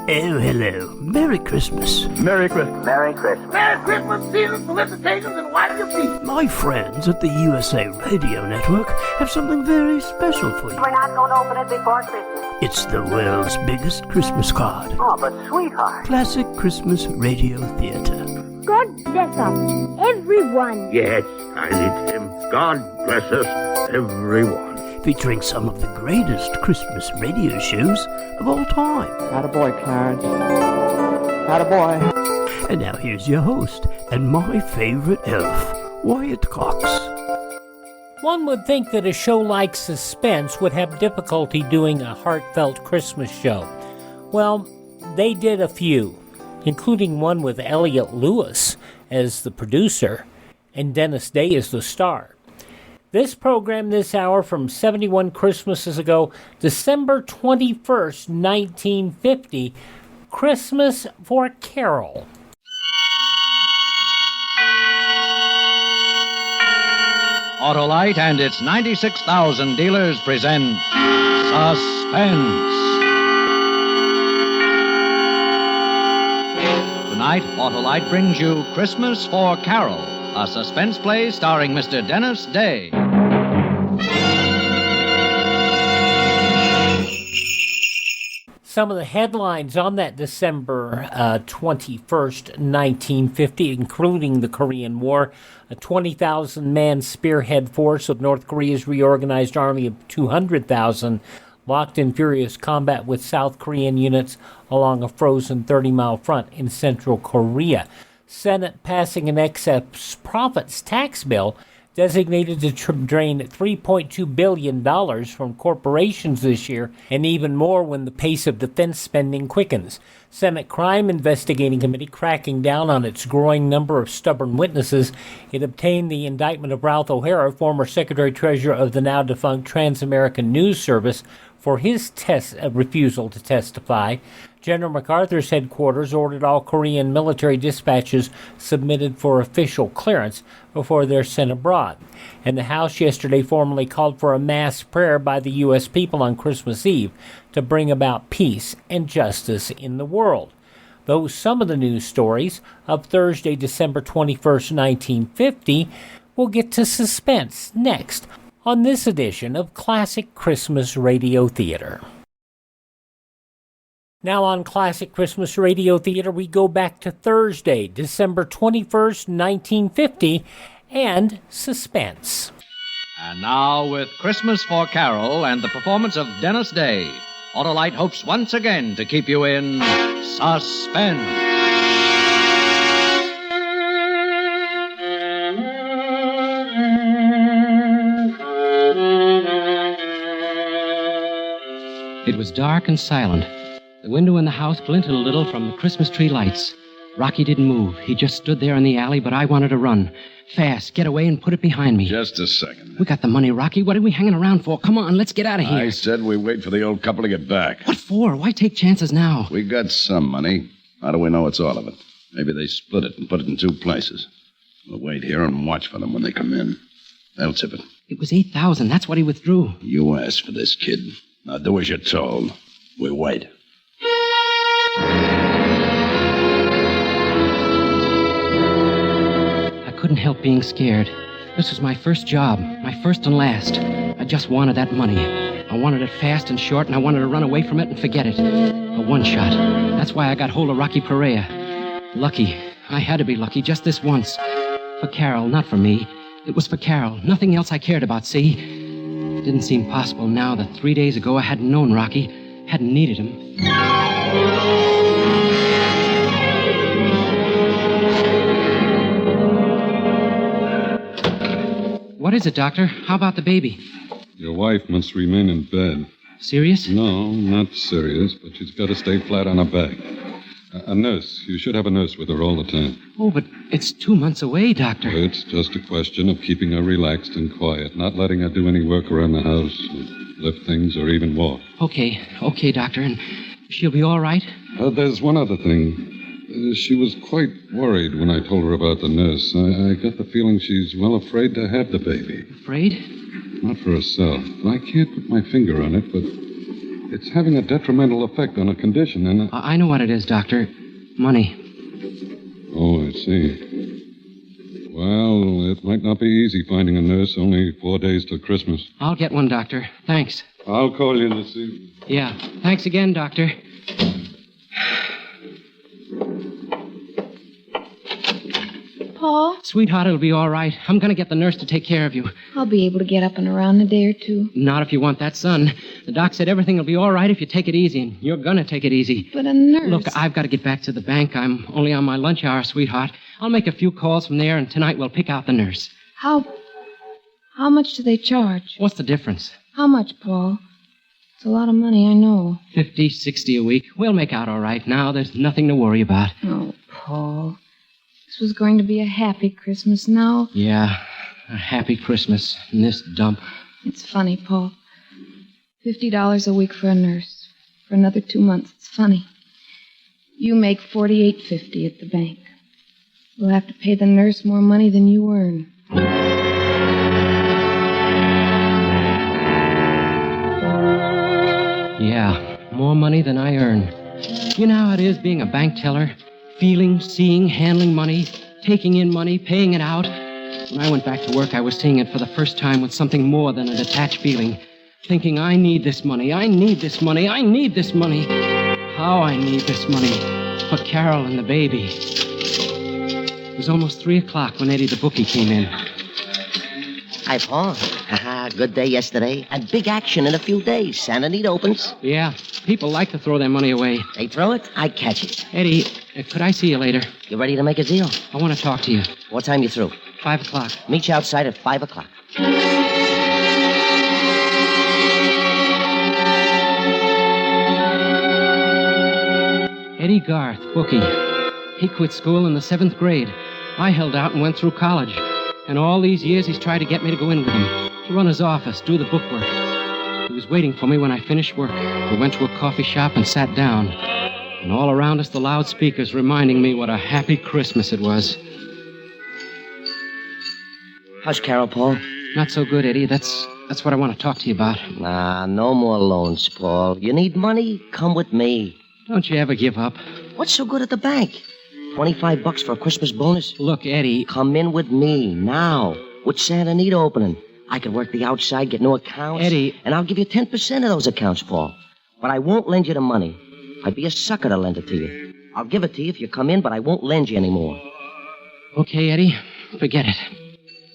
Oh, hello. Merry Christmas. Merry Christmas. Merry Christmas. Merry Christmas, season's felicitations, and wipe your feet. My friends at the USA Radio Network have something very special for you. We're not going to open it before Christmas. It's the world's biggest Christmas card. Oh, but sweetheart. Classic Christmas Radio Theater. God bless us, everyone. Yes, Tiny Tim. God bless us, everyone. Featuring some of the greatest Christmas radio shows of all time. Attaboy, Clarence. Attaboy. And now here's your host and my favorite elf, Wyatt Cox. One would think that a show like Suspense would have difficulty doing a heartfelt Christmas show. Well, they did a few, including one with Elliot Lewis as the producer and Dennis Day as the star. This program this hour from 71 Christmases ago, December 21st, 1950, Christmas for Carole. Autolite and its 96,000 dealers present Suspense. Tonight, Autolite brings you Christmas for Carole, a suspense play starring Mr. Dennis Day. Some of the headlines on that December 21st, 1950, including the Korean War, a 20,000-man spearhead force of North Korea's reorganized army of 200,000 locked in furious combat with South Korean units along a frozen 30-mile front in central Korea. Senate passing an excess profits tax bill designated to drain $3.2 billion from corporations this year, and even more when the pace of defense spending quickens. Senate Crime Investigating Committee cracking down on its growing number of stubborn witnesses. It obtained the indictment of Ralph O'Hara, former Secretary-Treasurer of the now-defunct Trans-American News Service, for his refusal to testify. General MacArthur's headquarters ordered all Korean military dispatches submitted for official clearance before they're sent abroad. And the House yesterday formally called for a mass prayer by the U.S. people on Christmas Eve to bring about peace and justice in the world. Those some of the news stories of Thursday, December 21st, 1950, we'll get to Suspense next on this edition of Classic Christmas Radio Theater. Now on Classic Christmas Radio Theater, we go back to Thursday, December 21st, 1950, and Suspense. And now, with Christmas for Carole and the performance of Dennis Day, Autolite hopes once again to keep you in suspense. It was dark and silent. The window in the house glinted a little from the Christmas tree lights. Rocky didn't move. He just stood there in the alley, but I wanted to run. Fast, get away and put it behind me. Just a second. We got the money, Rocky. What are we hanging around for? Come on, let's get out of here. I said we wait for the old couple to get back. What for? Why take chances now? We got some money. How do we know it's all of it? Maybe they split it and put it in two places. We'll wait here and watch for them when they come in. They'll tip it. It was $8,000. That's what he withdrew. You asked for this, kid. Now do as you're told. We wait. I couldn't help being scared. This was my first job, my first and last. I just wanted that money. I wanted it fast and short, and I wanted to run away from it and forget it. A one-shot. That's why I got hold of Rocky Perea. Lucky. I had to be lucky just this once. For Carole, not for me. It was for Carole. Nothing else I cared about, see? It didn't seem possible now that 3 days ago I hadn't known Rocky, hadn't needed him. What is it, Doctor? How about the baby? Your wife must remain in bed. Serious? No, not serious, but she's got to stay flat on her back. A nurse. You should have a nurse with her all the time. Oh, but it's 2 months away, Doctor. It's just a question of keeping her relaxed and quiet, not letting her do any work around the house, lift things, or even walk. Okay, Doctor. And she'll be all right? There's one other thing. She was quite worried when I told her about the nurse. I got the feeling she's well afraid to have the baby. Afraid? Not for herself. I can't put my finger on it, but It's having a detrimental effect on a condition, and... I know what it is, Doctor. Money. Oh, I see. Well, it might not be easy finding a nurse. Only 4 days till Christmas. I'll get one, Doctor. Thanks. I'll call you this evening. Yeah. Thanks again, Doctor. Paul, Sweetheart, it'll be all right. I'm going to get the nurse to take care of you. I'll be able to get up and around in a day or two. Not if you want that, son. The doc said everything will be all right if you take it easy, and you're going to take it easy. But a nurse... Look, I've got to get back to the bank. I'm only on my lunch hour, sweetheart. I'll make a few calls from there, and tonight we'll pick out the nurse. How much do they charge? What's the difference? How much, Paul? It's a lot of money, I know. 50, 60 a week. We'll make out all right now. There's nothing to worry about. Oh, Paul. This was going to be a happy Christmas now. Yeah, a happy Christmas in this dump. It's funny, Paul. $50 a week for a nurse. For another 2 months. It's funny. You make $48.50 at the bank. We'll have to pay the nurse more money than you earn. Yeah, more money than I earn. You know how it is being a bank teller? Feeling, seeing, handling money, taking in money, paying it out. When I went back to work, I was seeing it for the first time with something more than a detached feeling. Thinking, I need this money, I need this money, I need this money. How I need this money. For Carole and the baby. It was almost 3 o'clock when Eddie the bookie came in. Hi, Paul. Good day yesterday. And big action in a few days. Santa Anita opens. Yeah, people like to throw their money away. They throw it, I catch it. Eddie, could I see you later? You ready to make a deal? I want to talk to you. What time you through? 5 o'clock. Meet you outside at 5 o'clock. Eddie Garth, bookie. He quit school in the 7th grade. I held out and went through college. And all these years he's tried to get me to go in with him. To run his office, do the bookwork. He was waiting for me when I finished work. We went to a coffee shop and sat down. And all around us the loudspeakers reminding me what a happy Christmas it was. How's Carole, Paul? Not so good, Eddie. That's what I want to talk to you about. Nah, no more loans, Paul. You need money? Come with me. Don't you ever give up. What's so good at the bank? $25 for a Christmas bonus? Look, Eddie... Come in with me, now. With Santa Anita opening. I can work the outside, get new accounts. Eddie... And I'll give you 10% of those accounts, Paul. But I won't lend you the money. I'd be a sucker to lend it to you. I'll give it to you if you come in, but I won't lend you anymore. Okay, Eddie. Forget it.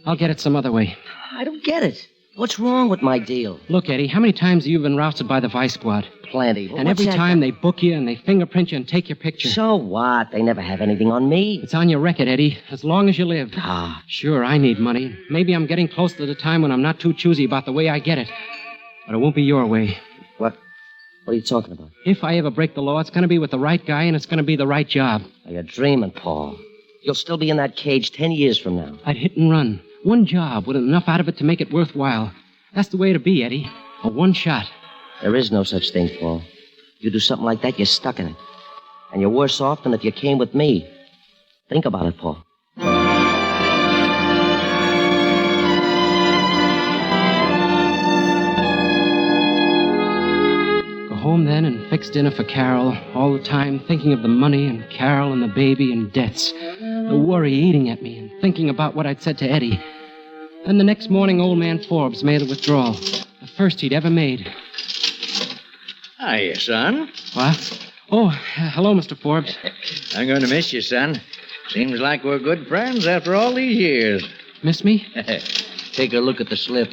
I'll get it some other way. I don't get it. What's wrong with my deal? Look, Eddie, how many times have you been rousted by the Vice Squad? Plenty. Well, and every time they book you and they fingerprint you and take your picture. So what? They never have anything on me. It's on your record, Eddie, as long as you live. Ah. Sure, I need money. Maybe I'm getting close to the time when I'm not too choosy about the way I get it. But it won't be your way. What are you talking about? If I ever break the law, it's going to be with the right guy and it's going to be the right job. Now, you're dreaming, Paul. You'll still be in that cage 10 years from now. I'd hit and run. One job with enough out of it to make it worthwhile. That's the way to be, Eddie. A one shot. There is no such thing, Paul. You do something like that, you're stuck in it. And you're worse off than if you came with me. Think about it, Paul. Go home then and fix dinner for Carole, all the time thinking of the money and Carole and the baby and debts. The worry eating at me and thinking about what I'd said to Eddie. Then the next morning, old man Forbes made a withdrawal. The first he'd ever made. Hiya, son. What? Oh, hello, Mr. Forbes. I'm going to miss you, son. Seems like we're good friends after all these years. Miss me? Take a look at the slip.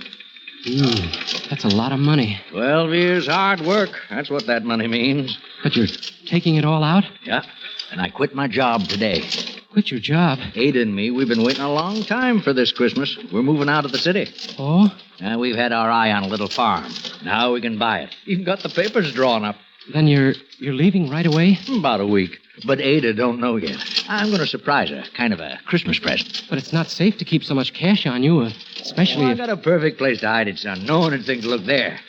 That's a lot of money. 12 years hard work. That's what that money means. But you're taking it all out? Yeah, and I quit my job today. Quit your job? Ada and me, we've been waiting a long time for this Christmas. We're moving out of the city. Oh? We've had our eye on a little farm. Now we can buy it. Even got the papers drawn up. Then you're leaving right away? About a week. But Ada don't know yet. I'm going to surprise her. Kind of a Christmas present. But it's not safe to keep so much cash on you, especially I if... got a perfect place to hide it, son. No one would think to look there.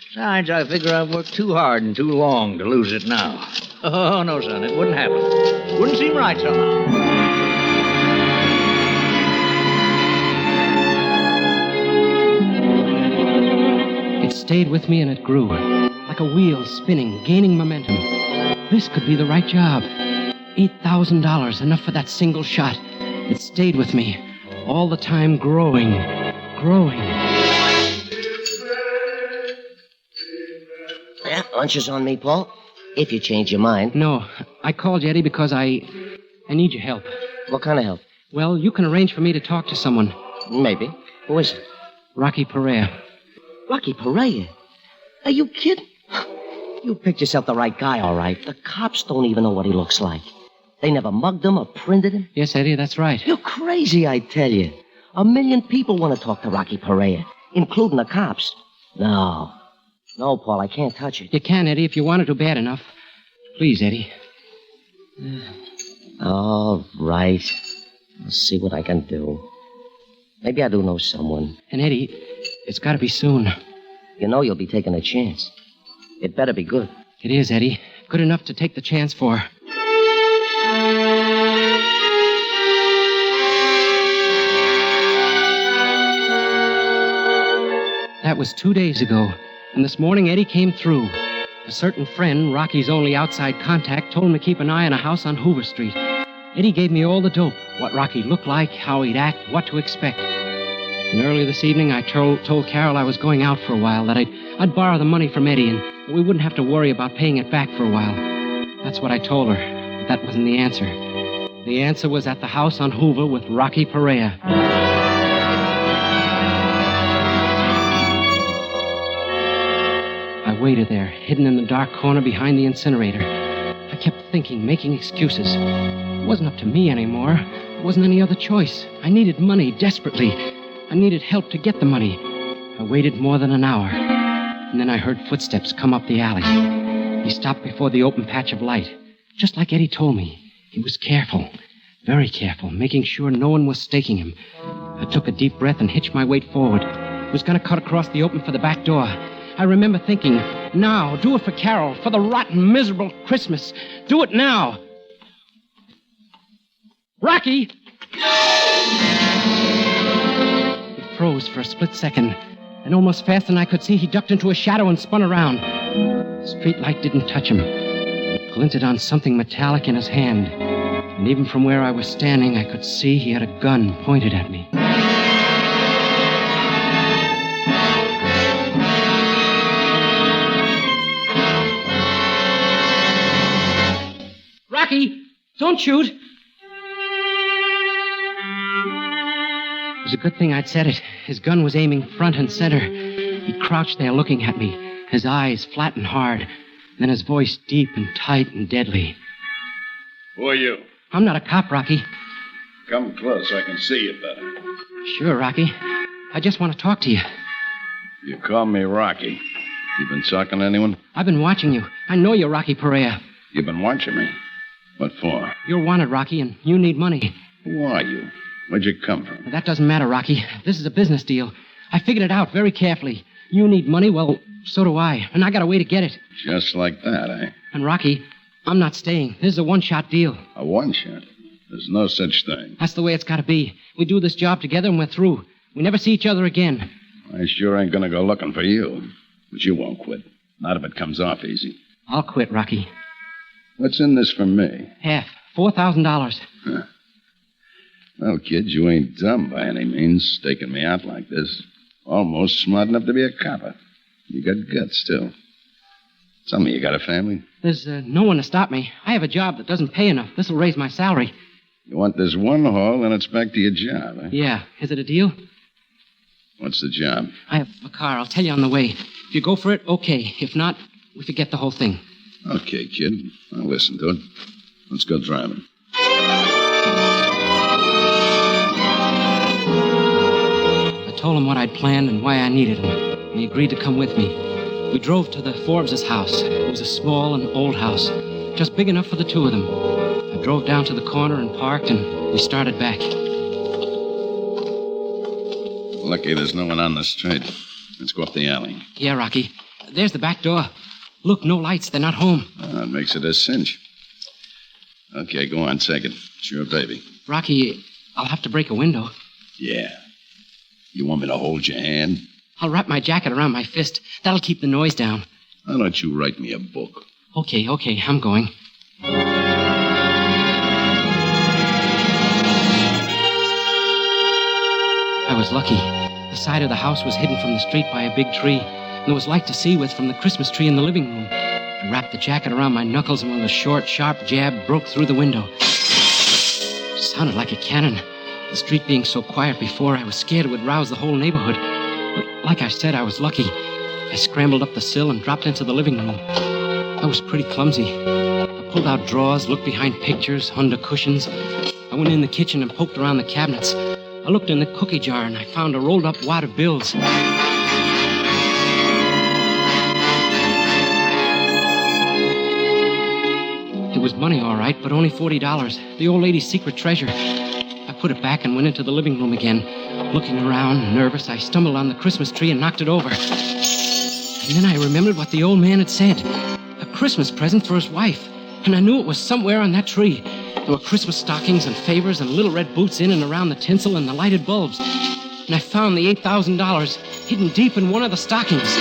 Besides, I figure I've worked too hard and too long to lose it now. Oh, no, son, it wouldn't happen. Wouldn't seem right somehow. It stayed with me and it grew. Like like a wheel spinning, gaining momentum. This could be the right job. $8,000, enough for that single shot. It stayed with me, all the time growing. Yeah, lunch is on me, Paul. If you change your mind. No, I called you, Eddie, because I need your help. What kind of help? Well, you can arrange for me to talk to someone. Maybe. Who is it? Rocky Perea. Rocky Perea? Are you kidding? You picked yourself the right guy, all right. The cops don't even know what he looks like. They never mugged him or printed him. Yes, Eddie, that's right. You're crazy, I tell you. 1 million people want to talk to Rocky Perea, including the cops. No, Paul, I can't touch it. You can, Eddie, if you wanted to bad enough. Please, Eddie. All right. I'll see what I can do. Maybe I do know someone. And, Eddie, it's got to be soon. You know you'll be taking a chance. It better be good. It is, Eddie. Good enough to take the chance for. That was 2 days ago, and this morning Eddie came through. A certain friend, Rocky's only outside contact, told him to keep an eye on a house on Hoover Street. Eddie gave me all the dope, what Rocky looked like, how he'd act, what to expect. And early this evening, I told Carole I was going out for a while, that I'd borrow the money from Eddie, and we wouldn't have to worry about paying it back for a while. That's what I told her, but that wasn't the answer. The answer was at the house on Hoover with Rocky Perea. I waited there, hidden in the dark corner behind the incinerator. I kept thinking, making excuses. It wasn't up to me anymore. There wasn't any other choice. I needed money desperately. I needed help to get the money. I waited more than an hour, and then I heard footsteps come up the alley. He stopped before the open patch of light, just like Eddie told me. He was careful, very careful, making sure no one was staking him. I took a deep breath and hitched my weight forward. He was going to cut across the open for the back door. I remember thinking, now, do it for Carole, for the rotten, miserable Christmas. Do it now. Rocky! He froze for a split second, and almost faster than I could see, he ducked into a shadow and spun around. The street light didn't touch him. It glinted on something metallic in his hand, and even from where I was standing, I could see he had a gun pointed at me. Rocky, don't shoot. It was a good thing I'd said it. His gun was aiming front and center. He crouched there looking at me, his eyes flat and hard, then his voice deep and tight and deadly. Who are you? I'm not a cop, Rocky. Come close so I can see you better. Sure, Rocky. I just want to talk to you. You call me Rocky. You been talking to anyone? I've been watching you. I know you're Rocky Perea. You've been watching me? What for? You're wanted, Rocky, and you need money. Who are you? Where'd you come from? That doesn't matter, Rocky. This is a business deal. I figured it out very carefully. You need money, well, so do I. And I got a way to get it. Just like that, eh? And, Rocky, I'm not staying. This is a one-shot deal. A one-shot? There's no such thing. That's the way it's got to be. We do this job together and we're through. We never see each other again. I sure ain't gonna go looking for you. But you won't quit. Not if it comes off easy. I'll quit, Rocky. What's in this for me? Half. $4,000. Huh. Well, kid, you ain't dumb by any means, staking me out like this. Almost smart enough to be a copper. You got guts, too. Tell me, you got a family? There's no one to stop me. I have a job that doesn't pay enough. This'll raise my salary. You want this one haul, then it's back to your job, eh? Yeah. Is it a deal? What's the job? I have a car. I'll tell you on the way. If you go for it, okay. If not, we forget the whole thing. Okay, kid. I'll listen to it. Let's go driving. I told him what I'd planned and why I needed him, and he agreed to come with me. We drove to the Forbes' house. It was a small and old house, just big enough for the two of them. I drove down to the corner and parked, and we started back. Lucky there's no one on the street. Let's go up the alley. Yeah, Rocky. There's the back door. Look, no lights. They're not home. That makes it a cinch. Okay, go on, take it. It's your baby. Rocky, I'll have to break a window. Yeah. You want me to hold your hand? I'll wrap my jacket around my fist. That'll keep the noise down. Why don't you write me a book? Okay, I'm going. I was lucky. The side of the house was hidden from the street by a big tree, and there was light to see with from the Christmas tree in the living room. I wrapped the jacket around my knuckles, and with a short, sharp jab, broke through the window. Sounded like a cannon. The street being so quiet before, I was scared it would rouse the whole neighborhood. But like I said, I was lucky. I scrambled up the sill and dropped into the living room. I was pretty clumsy. I pulled out drawers, looked behind pictures, under cushions. I went in the kitchen and poked around the cabinets. I looked in the cookie jar, and I found a rolled-up wad of bills. It was money, all right, but only $40. The old lady's secret treasure. I put it back and went into the living room again. Looking around, nervous, I stumbled on the Christmas tree and knocked it over. And then I remembered what the old man had said. A Christmas present for his wife. And I knew it was somewhere on that tree. There were Christmas stockings and favors and little red boots in and around the tinsel and the lighted bulbs. And I found the $8,000 hidden deep in one of the stockings.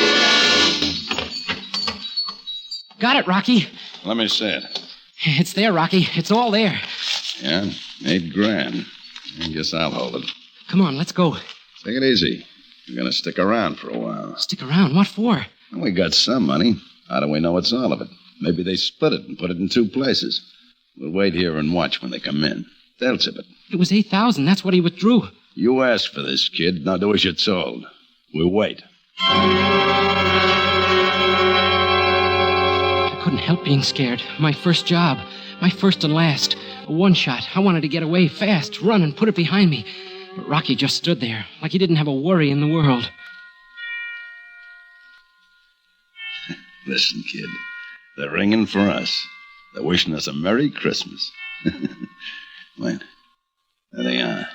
Got it, Rocky. Let me see it. It's there, Rocky. It's all there. Yeah, $8,000. I guess I'll hold it. Come on, let's go. Take it easy. We're going to stick around for a while. Stick around? What for? Well, we got some money. How do we know it's all of it? Maybe they split it and put it in two places. We'll wait here and watch when they come in. They'll tip it. It was $8,000. That's what he withdrew. You asked for this, kid. Now do as you're told. We'll wait. I couldn't help being scared. My first job. My first and last. A one-shot. I wanted to get away fast, run, and put it behind me. But Rocky just stood there, like he didn't have a worry in the world. Listen, kid. They're ringing for us. They're wishing us a Merry Christmas. Wait. There they are.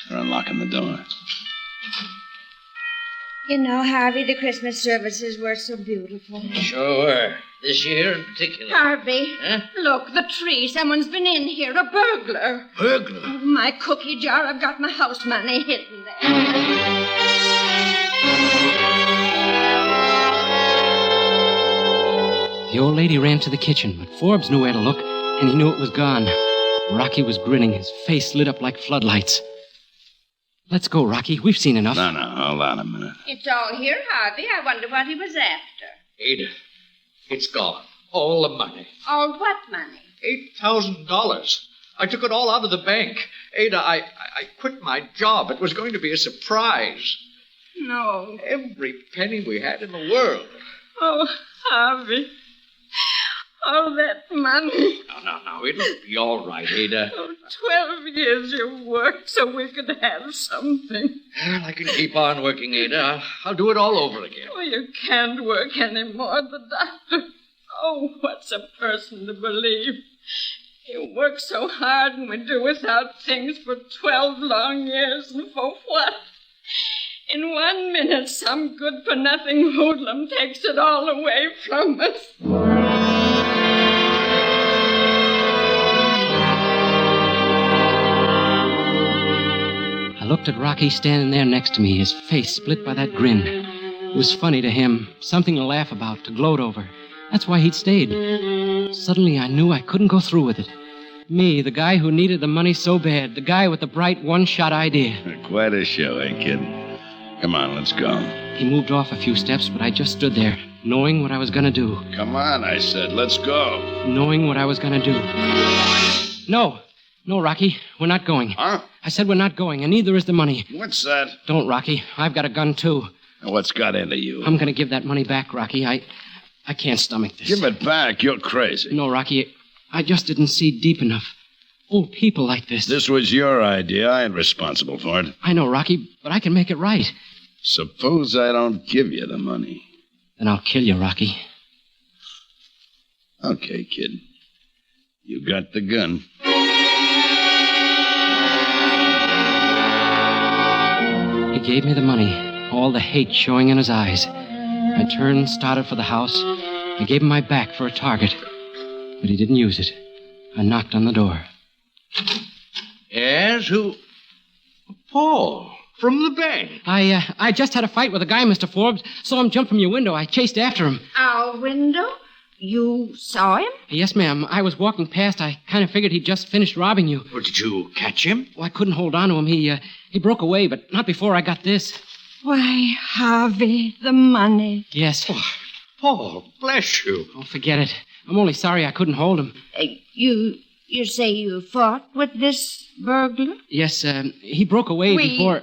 They're unlocking the door. You know, Harvey, the Christmas services were so beautiful. Sure were. This year in particular. Harvey, Huh? look, the tree. Someone's been in here. A burglar. Burglar? Oh, my cookie jar. I've got my house money hidden there. The old lady ran to the kitchen, but Forbes knew where to look, and he knew it was gone. Rocky was grinning, his face lit up like floodlights. Let's go, Rocky. We've seen enough. No, hold on a minute. It's all here, Harvey. I wonder what he was after. Ada, it's gone. All the money. All what money? $8,000. I took it all out of the bank. Ada, I quit my job. It was going to be a surprise. No. Every penny we had in the world. Oh, Harvey. All that money. No. It'll be all right, Ada. Oh, 12 years you worked so we could have something. Well, I can keep on working, Ada. I'll do it all over again. Oh, you can't work anymore. The doctor. Oh, what's a person to believe? You work so hard and we do without things for 12 long years, and for what? In 1 minute, some good-for-nothing hoodlum takes it all away from us. I looked at Rocky standing there next to me, his face split by that grin. It was funny to him, something to laugh about, to gloat over. That's why he'd stayed. Suddenly I knew I couldn't go through with it. Me, the guy who needed the money so bad, the guy with the bright one-shot idea. Quite a show, eh, kid? Come on, let's go. He moved off a few steps, but I just stood there, knowing what I was going to do. Come on, I said, let's go. Knowing what I was going to do. No, Rocky, we're not going. Huh? I said we're not going, and neither is the money. What's that? Don't, Rocky. I've got a gun, too. What's got into you? I'm going to give that money back, Rocky. I can't stomach this. Give it back. You're crazy. No, Rocky, I just didn't see deep enough. Old people like this. This was your idea. I ain't responsible for it. I know, Rocky, but I can make it right. Suppose I don't give you the money. Then I'll kill you, Rocky. Okay, kid. You got the gun. He gave me the money, all the hate showing in his eyes. I turned, started for the house. I gave him my back for a target, but he didn't use it. I knocked on the door. Yes, who? Paul. From the bank. I just had a fight with a guy, Mr. Forbes. Saw him jump from your window. I chased after him. Our window? You saw him? Yes, ma'am. I was walking past. I kind of figured he'd just finished robbing you. Well, did you catch him? Well, I couldn't hold on to him. He broke away, but not before I got this. Why, Harvey, the money. Yes. Oh, Paul, bless you. Oh, forget it. I'm only sorry I couldn't hold him. You say you fought with this burglar? Yes, he broke away before...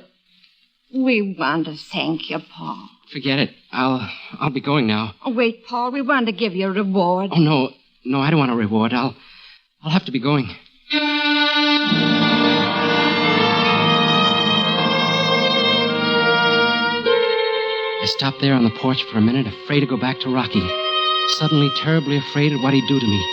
We want to thank you, Paul. Forget it. I'll be going now. Oh, wait, Paul. We want to give you a reward. Oh, no. No, I don't want a reward. I'll have to be going. I stopped there on the porch for a minute, afraid to go back to Rocky. Suddenly terribly afraid of what he'd do to me.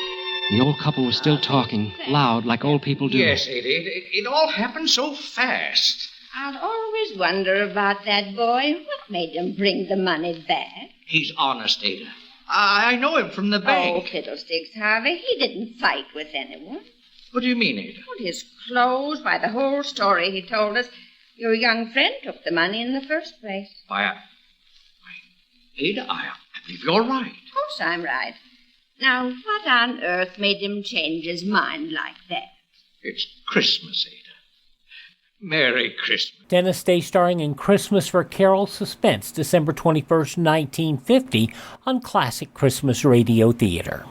The old couple was still talking, loud, like old people do. Yes, it all happened so fast. I'll always wonder about that boy. What made him bring the money back? He's honest, Ada. I know him from the bank. Oh, fiddlesticks, Harvey. He didn't fight with anyone. What do you mean, Ada? Well, his clothes, why, the whole story he told us. Your young friend took the money in the first place. Ada, I believe you're right. Of course I'm right. Now, what on earth made him change his mind like that? It's Christmas, Ada. Merry Christmas. Dennis Day starring in Christmas for Carole, Suspense, December 21st, 1950, on Classic Christmas Radio Theater.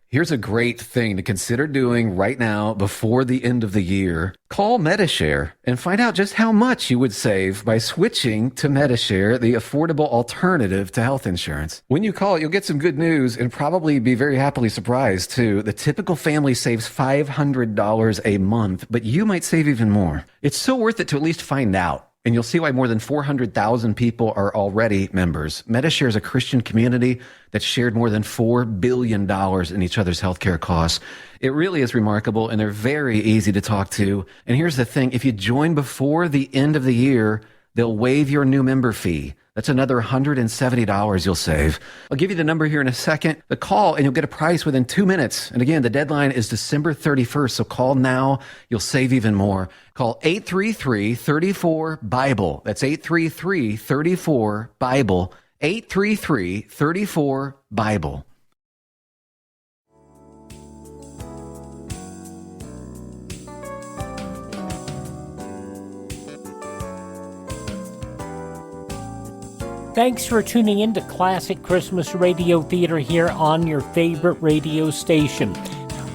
Here's a great thing to consider doing right now before the end of the year. Call Medishare and find out just how much you would save by switching to Medishare, the affordable alternative to health insurance. When you call, you'll get some good news and probably be very happily surprised, too. The typical family saves $500 a month, but you might save even more. It's so worth it to at least find out. And you'll see why more than 400,000 people are already members. Medishare is a Christian community that's shared more than $4 billion in each other's healthcare costs. It really is remarkable, and they're very easy to talk to. And here's the thing. If you join before the end of the year, they'll waive your new member fee. That's another $170 you'll save. I'll give you the number here in a second. The call, and you'll get a price within 2 minutes. And again, the deadline is December 31st, so call now. You'll save even more. Call 833-34-BIBLE. That's 833-34-BIBLE. 833-34-BIBLE. Thanks for tuning in to Classic Christmas Radio Theater here on your favorite radio station.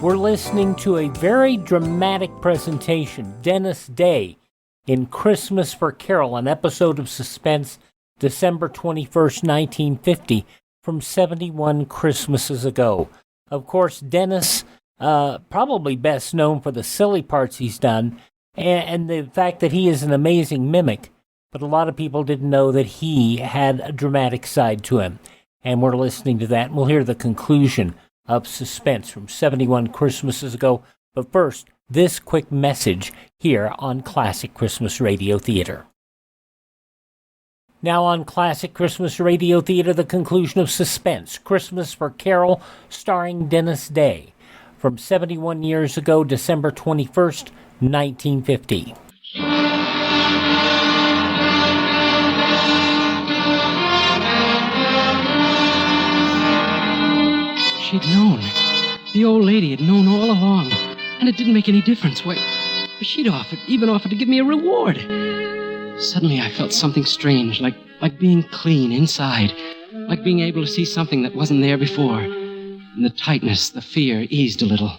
We're listening to a very dramatic presentation, Dennis Day, in Christmas for Carole, an episode of Suspense, December 21st, 1950, from 71 Christmases ago. Of course, Dennis, probably best known for the silly parts he's done, and the fact that he is an amazing mimic. But a lot of people didn't know that he had a dramatic side to him. And we're listening to that, and we'll hear the conclusion of Suspense from 71 Christmases ago. But first, this quick message here on Classic Christmas Radio Theater. Now on Classic Christmas Radio Theater, the conclusion of Suspense, Christmas for Carole, starring Dennis Day, from 71 years ago, December 21st, 1950. She'd known. The old lady had known all along. And it didn't make any difference. Why, she'd even offered to give me a reward. Suddenly I felt something strange, like being clean inside. Like being able to see something that wasn't there before. And the tightness, the fear eased a little.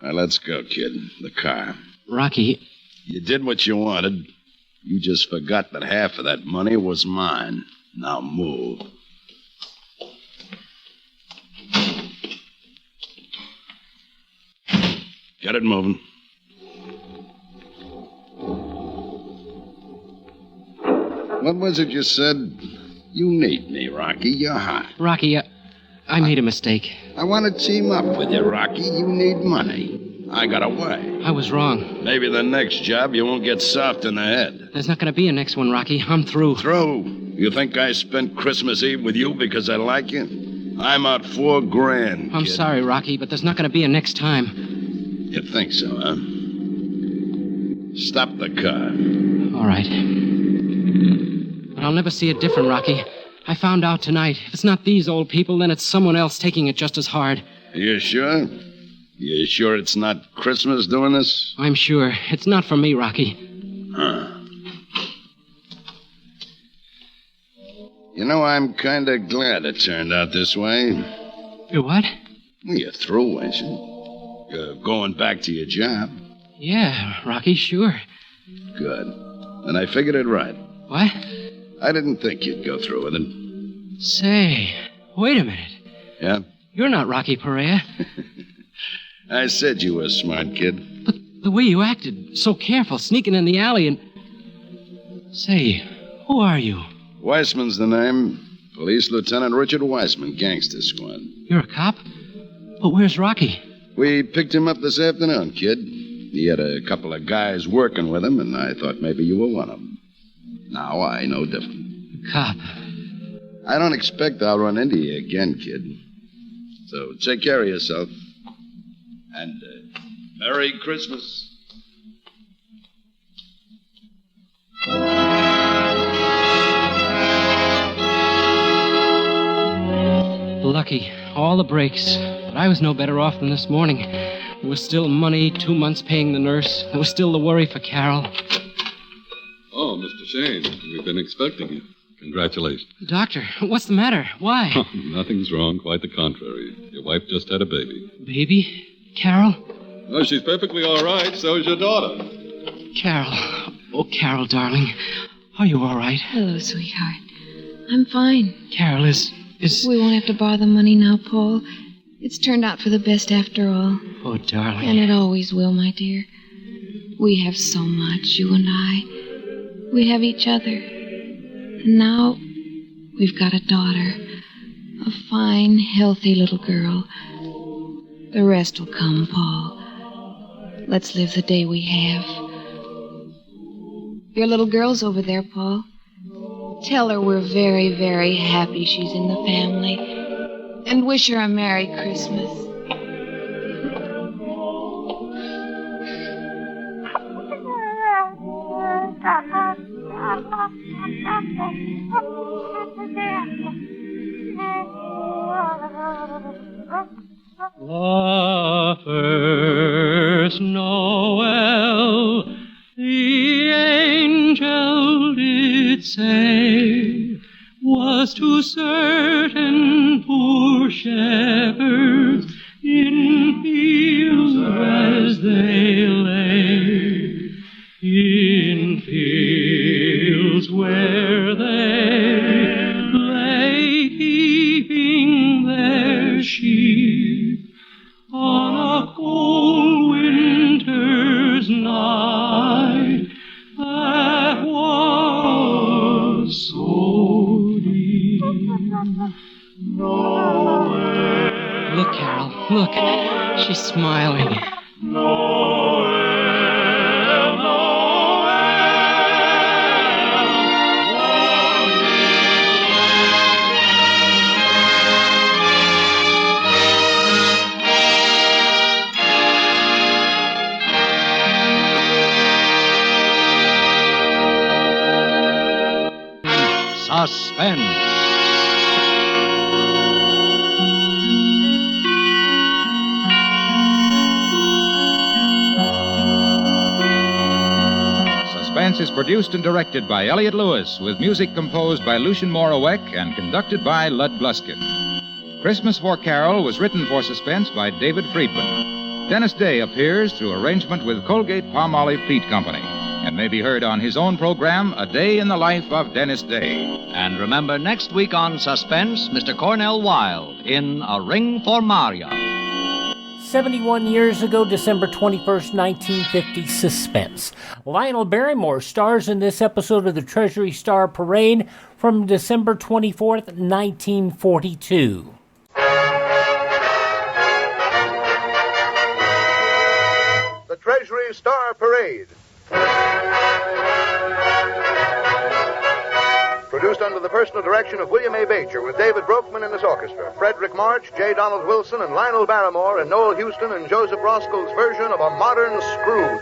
Now, let's go, kid. The car. Rocky. You did what you wanted. You just forgot that half of that money was mine. Now move. Get it moving. What was it you said? You need me, Rocky. You're hot. Rocky, I made a mistake. I want to team up with you, Rocky. You need money. I got away. I was wrong. Maybe the next job you won't get soft in the head. There's not going to be a next one, Rocky. I'm through. Through? You think I spent Christmas Eve with you because I like you? I'm out $4,000. I'm sorry, Rocky, but there's not going to be a next time. You think so, huh? Stop the car. All right. But I'll never see it different, Rocky. I found out tonight. If it's not these old people, then it's someone else taking it just as hard. You sure? You sure it's not Christmas doing this? I'm sure. It's not for me, Rocky. Huh. You know, I'm kind of glad it turned out this way. You what? Well, you're through, ain't you? You're going back to your job. Yeah, Rocky, sure. Good. Then I figured it right. What? I didn't think you'd go through with it. Say, wait a minute. Yeah? You're not Rocky Perea. I said you were a smart kid. But the way you acted, so careful, sneaking in the alley and... Say, who are you? Weissman's the name. Police Lieutenant Richard Weissman, Gangster Squad. You're a cop? But where's Rocky? We picked him up this afternoon, kid. He had a couple of guys working with him, and I thought maybe you were one of them. Now I know different. A cop? I don't expect I'll run into you again, kid. So take care of yourself. And Merry Christmas. Lucky. All the breaks. But I was no better off than this morning. There was still money, 2 months paying the nurse. There was still the worry for Carole. Oh, Mr. Shane, we've been expecting you. Congratulations. Doctor, what's the matter? Why? Oh, nothing's wrong, quite the contrary. Your wife just had a baby. Baby? Carole? Oh, she's perfectly all right. So is your daughter. Carole. Oh, Carole, darling. Are you all right? Hello, sweetheart. I'm fine. Carole, is... We won't have to borrow the money now, Paul. It's turned out for the best after all. Oh, darling. And it always will, my dear. We have so much, you and I. We have each other. And now we've got a daughter. A fine, healthy little girl. The rest will come, Paul. Let's live the day we have. Your little girl's over there, Paul. Tell her we're very, very happy she's in the family. And wish her a Merry Christmas. The first Noel, the angel did say, was to certain poor shepherds in fields as they lay, in fields where they lay keeping their sheep on a cold winter's night that was so deep. Look, Carole, look. She's smiling. Suspense. Suspense is produced and directed by Elliott Lewis, with music composed by Lucien Moraweck and conducted by Lud Gluskin. Christmas for Carole was written for Suspense by David Friedman. Dennis Day appears through arrangement with Colgate-Palmolive Peat Company and may be heard on his own program, A Day in the Life of Dennis Day. And remember, next week on Suspense, Mr. Cornell Wilde in A Ring for Maria. 71 years ago, December 21st, 1950, Suspense. Lionel Barrymore stars in this episode of the Treasury Star Parade from December 24th, 1942. The Treasury Star Parade. Produced under the personal direction of William A. Beecher, with David Broekman in his orchestra, Frederick March, J. Donald Wilson, and Lionel Barrymore, and Noel Houston and Joseph Roscoe's version of A Modern Scrooge.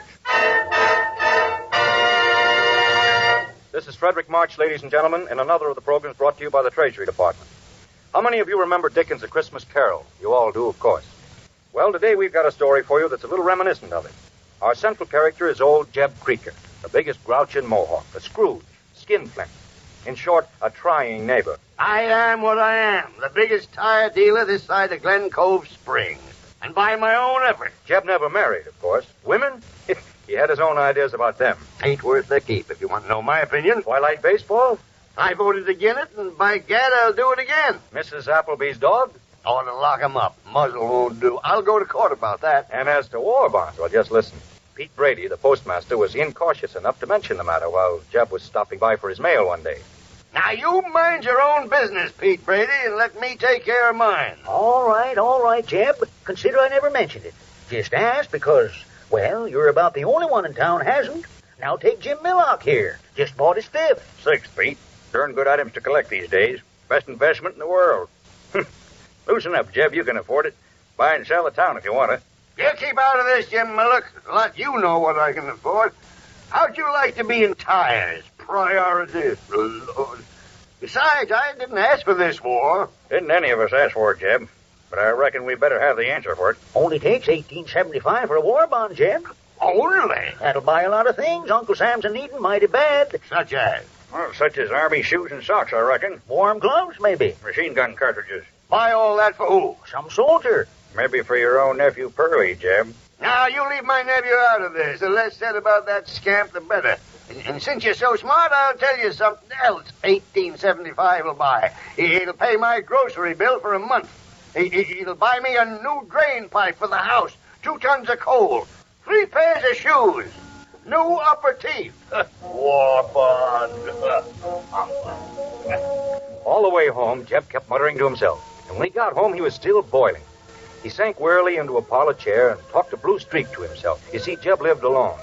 Frederick March, ladies and gentlemen, in another of the programs brought to you by the Treasury Department. How many of you remember Dickens' A Christmas Carol? You all do, of course. Well, today we've got a story for you that's a little reminiscent of it. Our central character is old Jebb Creeker, the biggest grouch in Mohawk, a Scrooge, skinflint. In short, a trying neighbor. I am what I am, the biggest tire dealer this side of Glen Cove Springs. And by my own effort. Jebb never married, of course. Women? He had his own ideas about them. Ain't worth the keep, if you want to know my opinion. Twilight baseball? I voted against it, and by gad, I'll do it again. Mrs. Appleby's dog? Ought to lock him up. Muzzle won't do. I'll go to court about that. And as to war bonds, well, just listen. Pete Brady, the postmaster, was incautious enough to mention the matter while Jebb was stopping by for his mail one day. Now, you mind your own business, Pete Brady, and let me take care of mine. All right, Jebb. Consider I never mentioned it. Just asked because, well, you're about the only one in town hasn't. Now take Jim Millock here. Just bought his fifth. 6 feet. Darn good items to collect these days. Best investment in the world. Loosen up, Jebb. You can afford it. Buy and sell the town if you want to. You keep out of this, Jim Millock. Let you know what I can afford. How'd you like to be in tires? Priorities. Lord. Besides, I didn't ask for this war. Didn't any of us ask for it, Jebb. But I reckon we better have the answer for it. Only takes $18.75 for a war bond, Jebb. Only? That'll buy a lot of things Uncle Sam's needing mighty bad. Such as? Well, such as army shoes and socks, I reckon. Warm gloves, maybe. Machine gun cartridges. Buy all that for who? Some soldier. Maybe for your own nephew, Pearlie, Jebb. Now, you leave my nephew out of this. The less said about that scamp, the better. And since you're so smart, I'll tell you something else. $18.75 will buy. It'll pay my grocery bill for a month. It'll buy me a new drain pipe for the house, 2 tons of coal, 3 pairs of shoes, new upper teeth. War bond. All the way home, Jebb kept muttering to himself. And when he got home, he was still boiling. He sank wearily into a parlor chair and talked a blue streak to himself. You see, Jebb lived alone.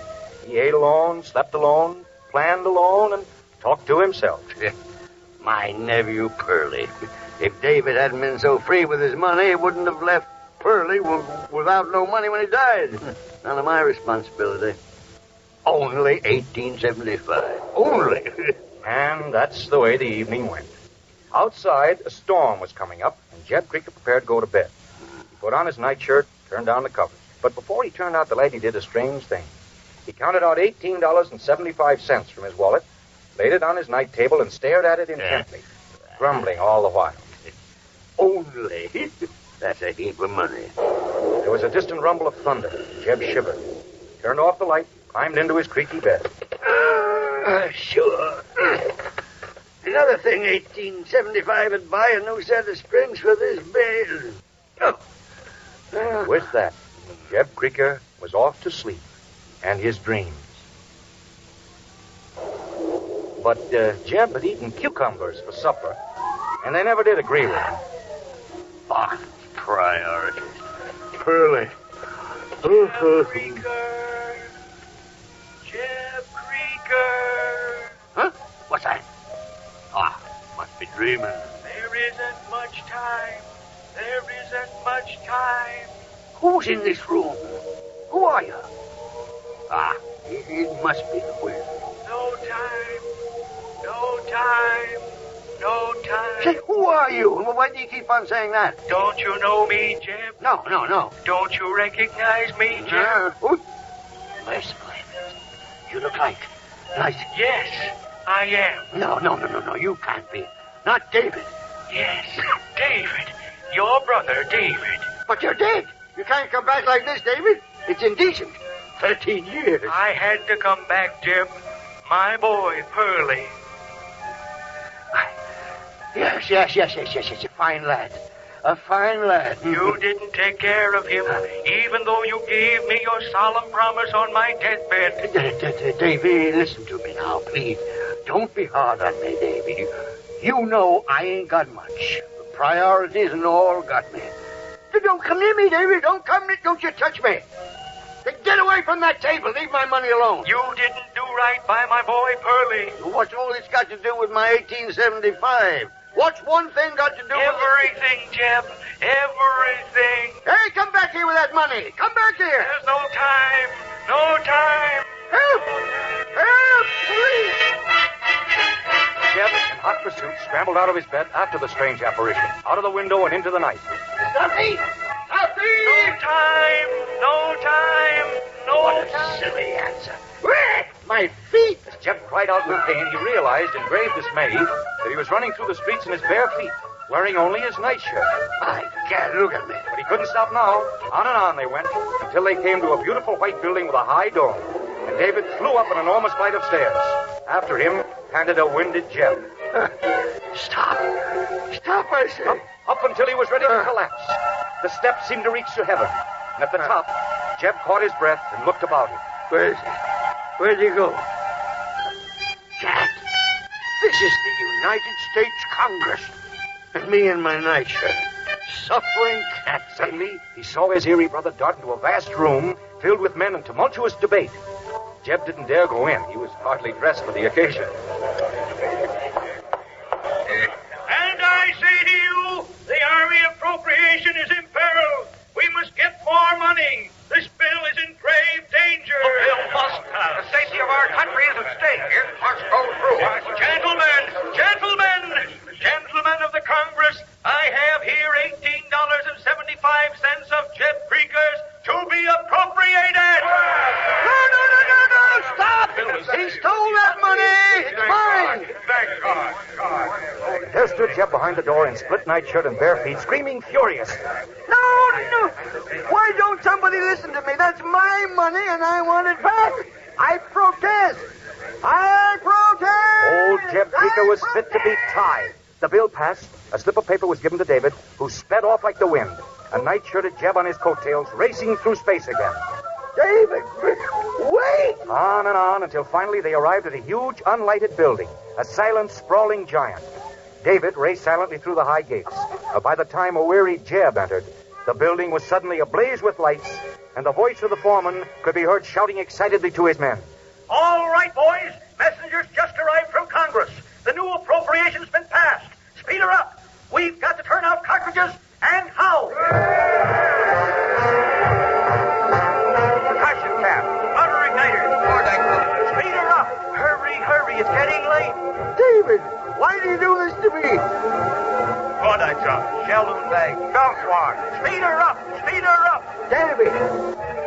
He ate alone, slept alone, planned alone, and talked to himself. My nephew, Pearlie. If David hadn't been so free with his money, he wouldn't have left Pearlie without no money when he died. None of my responsibility. Only $18.75. Only. And that's the way the evening went. Outside, a storm was coming up, and Jebb Creeker prepared to go to bed. He put on his nightshirt, turned down the covers. But before he turned out the light, he did a strange thing. He counted out $18.75 from his wallet, laid it on his night table, and stared at it intently, grumbling all the while. Only. That's a heap of money. There was a distant rumble of thunder. Jebb shivered, turned off the light, climbed into his creaky bed. Sure. Another thing, $18.75 would buy a new set of springs for this bed. With that, Jebb Creeker was off to sleep and his dreams. But Jebb had eaten cucumbers for supper, and they never did agree with him. Priorities. Pearlie. Creeker. Jebb Creeker. Huh? What's that? Must be dreaming. There isn't much time. There isn't much time. Who's in this room? Who are you? It must be the wind. No time. No time. No time. Say, who are you? Why do you keep on saying that? Don't you know me, Jebb? No. Don't you recognize me, Jebb? Merciful. You look like... Yes, I am. No. You can't be. Not David. Yes, David. Your brother, David. But you're dead. You can't come back like this, David. It's indecent. 13 years. I had to come back, Jebb. My boy, Pearlie. Yes. A fine lad. A fine lad. You didn't take care of him, even though you gave me your solemn promise on my deathbed. Davy, listen to me now, please. Don't be hard on me, Davy. You know I ain't got much. The priorities and all got me. Don't come near me, Davy. Don't you touch me. Get away from that table. Leave my money alone. You didn't do right by my boy, Pearlie. What's all this got to do with my $18.75? What's one thing got to do with... Everything, Jebb. Everything. Hey, come back here with that money. Come back here. There's no time. No time. Help! Help, please! suit scrambled out of his bed after the strange apparition, out of the window and into the night. Stuffy! Stuffy! No time! What a silly answer. My feet! As Jebb cried out with pain, he realized in grave dismay that he was running through the streets in his bare feet, wearing only his nightshirt. My God, look at me. But he couldn't stop now. On and on they went, until they came to a beautiful white building with a high dome. And David flew up an enormous flight of stairs. After him panted a winded Jebb. Stop. Stop, I say. Up until he was ready to collapse. The steps seemed to reach to heaven. And at the top, Jebb caught his breath and looked about him. Where is he? Where'd he go? Jack, this is the United States Congress. And me in my nightshirt. Suffering cats. Suddenly, he saw his eerie brother dart into a vast room filled with men in tumultuous debate. Jebb didn't dare go in. He was hardly dressed for the occasion. And I say to you, the Army appropriation is imperiled. We must get more money. This bill is in grave danger. The bill must pass. The safety of our country is at stake. It must go through. Gentlemen of the Congress, I have here $18.75 of Jebb Creeker's to be appropriated. No, stop! He stole that money! It's mine! Thank God. There stood Jebb behind the door in split nightshirt and bare feet, screaming furious. No! Why don't somebody listen to me? That's my money and I want it back! I protest! Old Jebb Creeker was fit to be tied. The bill passed. A slip of paper was given to David, who sped off like the wind. A night-shirted Jebb on his coattails, racing through space again. David, wait! On and on until finally they arrived at a huge, unlighted building, a silent, sprawling giant. David raced silently through the high gates. By the time a weary Jebb entered, the building was suddenly ablaze with lights, and the voice of the foreman could be heard shouting excitedly to his men. All right, boys. Messengers just arrived from Congress. The new appropriation's been passed. Speed her up. We've got to turn out cartridges, and how? Percussion cap, powder igniters. Speed her up. Hurry, it's getting late. David, why do you do this to me? Product drop, shalloon bag, belt wire. Speed her up. David,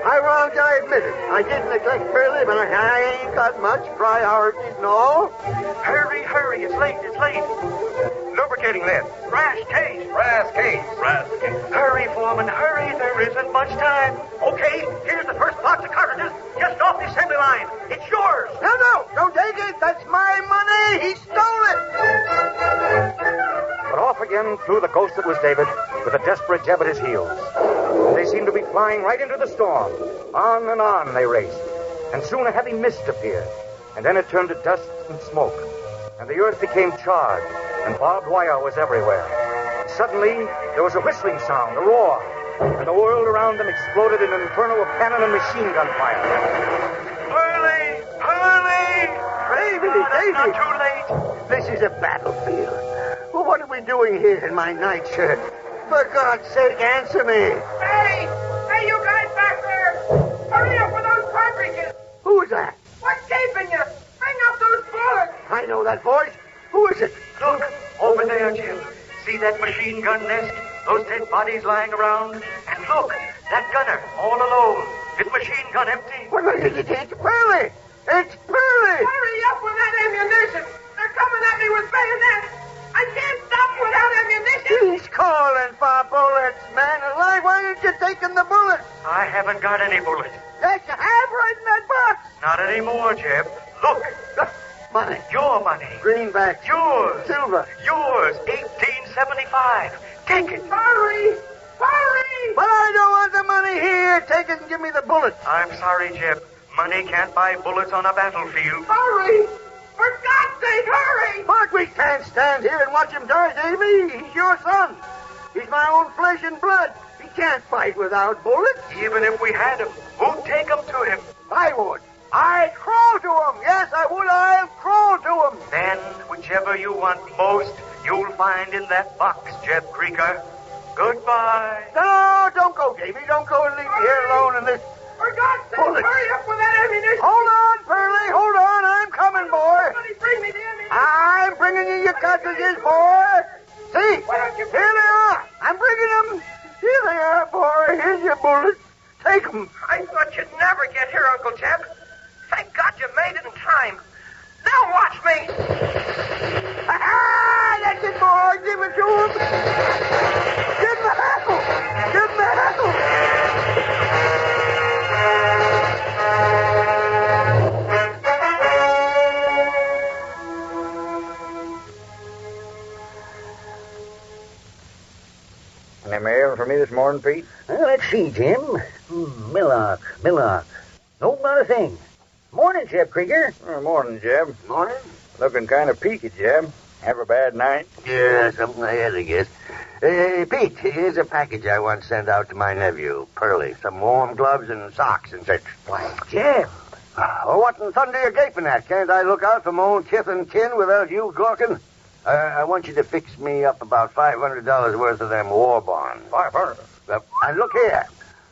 I admit it. I did neglect Fairly, but I ain't got much priorities, no. Hurry, it's late. Lubricating lead. Brass case. Hurry, foreman, hurry. There isn't much time. Okay, here's the first box of cartridges just off the assembly line. It's yours. No, don't take it. That's my money. He stole it. But off again flew the ghost that was David, with a desperate Jebb at his heels. And they seemed to be flying right into the storm. On and on they raced. And soon a heavy mist appeared. And then it turned to dust and smoke. And the earth became charred, and barbed wire was everywhere. And suddenly, there was a whistling sound, a roar, and the world around them exploded in an inferno of cannon and machine gun fire. Hurley! David! Not too late. This is a battlefield. Well, what are we doing here in my nightshirt? For God's sake, answer me. Hey, you guys back there! Hurry up with those cartridges! Who is that? What's keeping you? Bring up those bullets! I know that voice. Who is it? Look, over there, Jim. See that machine gun nest? Those dead bodies lying around? And look, that gunner, all alone. His machine gun empty. What is it? It's Pearly! It's Pearly! Hurry up with that ammunition! They're coming at me with bayonets! I can't stop without ammunition! He's calling for bullets, man alive. Why didn't you take him the bullets? I haven't got any bullets. Yes, you have right in that box. Not anymore, Jebb. Look. Money. Your money. Greenback. Yours. Silver. Yours. 1875. Take it. Hurry! But I don't want the money here. Take it and give me the bullets. I'm sorry, Jebb. Money can't buy bullets on a battlefield. Hurry! For God's sake, hurry! But we can't stand here and watch him die, Davy. He's your son. He's my own flesh and blood. He can't fight without bullets. Even if we had him, who'd take them to him? I would. I'd crawl to him. Yes, I would. I'll crawl to him. Then, whichever you want most, you'll find in that box, Jebb Creeker. Goodbye. No, don't go, Davy. Don't go and leave me here alone in this. For God's sake, bullets. hurry up with that ammunition. Hold on, Pearly. Hold on. I'm coming, boy. Somebody bring me the ammunition. I'm bringing you your cartridges. Uncle Jebb. Thank God you made it in time. Now watch me. That's it, boy. Give it to him. Give him the hackle. Give him the hackle. Any mail for me this morning, Pete? Well, let's see, Jim. Millock. No, not a thing. Morning, Jebb Creeker. Morning, Jebb. Morning. Looking kind of peaky, Jebb. Have a bad night? Yeah, something I had, I guess. Pete, here's a package I want to send out to my nephew, Pearlie. Some warm gloves and socks and such. Why, Jebb. Oh, what in thunder you gaping at? Can't I look out for my own kith and kin without you gawking? I want you to fix me up about $500 worth of them war bonds. 500? And look here.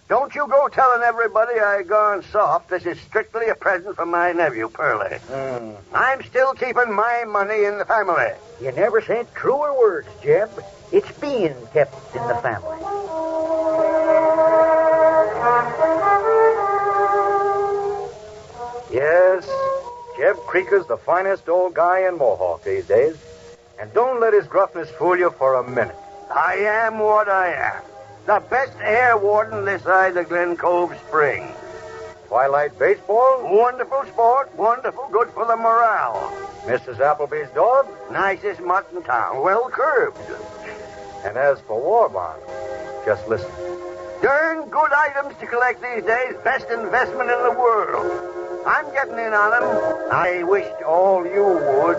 Don't you go telling everybody I gone soft. This is strictly a present from my nephew, Pearlie. I'm still keeping my money in the family. You never said truer words, Jebb. It's being kept in the family. Yes, Jebb Creeker's the finest old guy in Mohawk these days. And don't let his gruffness fool you for a minute. I am what I am. The best air warden this side of Glen Cove Spring. Twilight baseball? Wonderful sport. Wonderful. Good for the morale. Mrs. Appleby's dog? Nicest mutt in town. Well curbed. And as for war bonds, just listen. Darn good items to collect these days. Best investment in the world. I'm getting in on them. I wished all you would.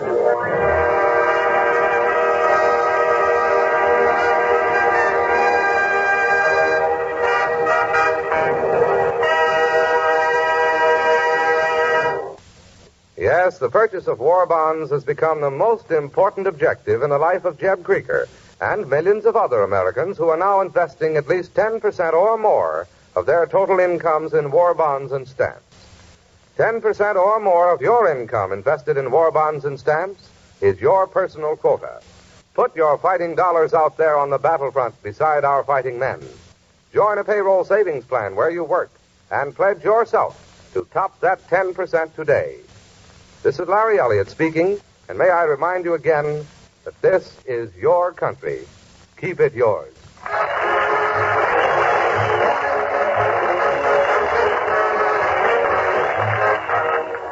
Yes, the purchase of war bonds has become the most important objective in the life of Jebb Creeker and millions of other Americans who are now investing at least 10% or more of their total incomes in war bonds and stamps. 10% or more of your income invested in war bonds and stamps is your personal quota. Put your fighting dollars out there on the battlefront beside our fighting men. Join a payroll savings plan where you work and pledge yourself to top that 10% today. This is Larry Elliott speaking, and may I remind you again that this is your country. Keep it yours.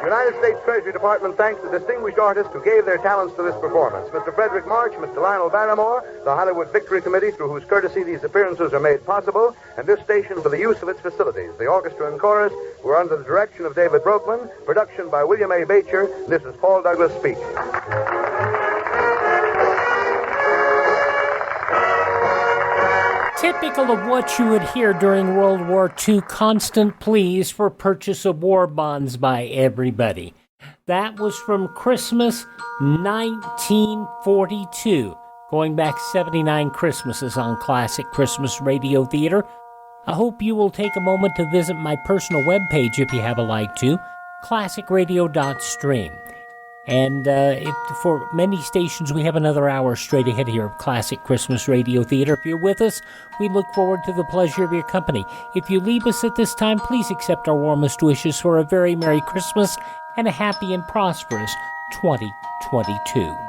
United States Treasury Department thanks the distinguished artists who gave their talents to this performance. Mr. Frederick March, Mr. Lionel Barrymore, the Hollywood Victory Committee, through whose courtesy these appearances are made possible, and this station for the use of its facilities. The orchestra and chorus were under the direction of David Broekman, production by William A. Bacher. This is Paul Douglas speaking. Typical of what you would hear during World War II, constant pleas for purchase of war bonds by everybody. That was from Christmas 1942, going back 79 Christmases on Classic Christmas Radio Theater. I hope you will take a moment to visit my personal webpage if you have a like to, classicradio.stream. And for many stations, we have another hour straight ahead here of Classic Christmas Radio Theater. If you're with us, we look forward to the pleasure of your company. If you leave us at this time, please accept our warmest wishes for a very Merry Christmas and a happy and prosperous 2022.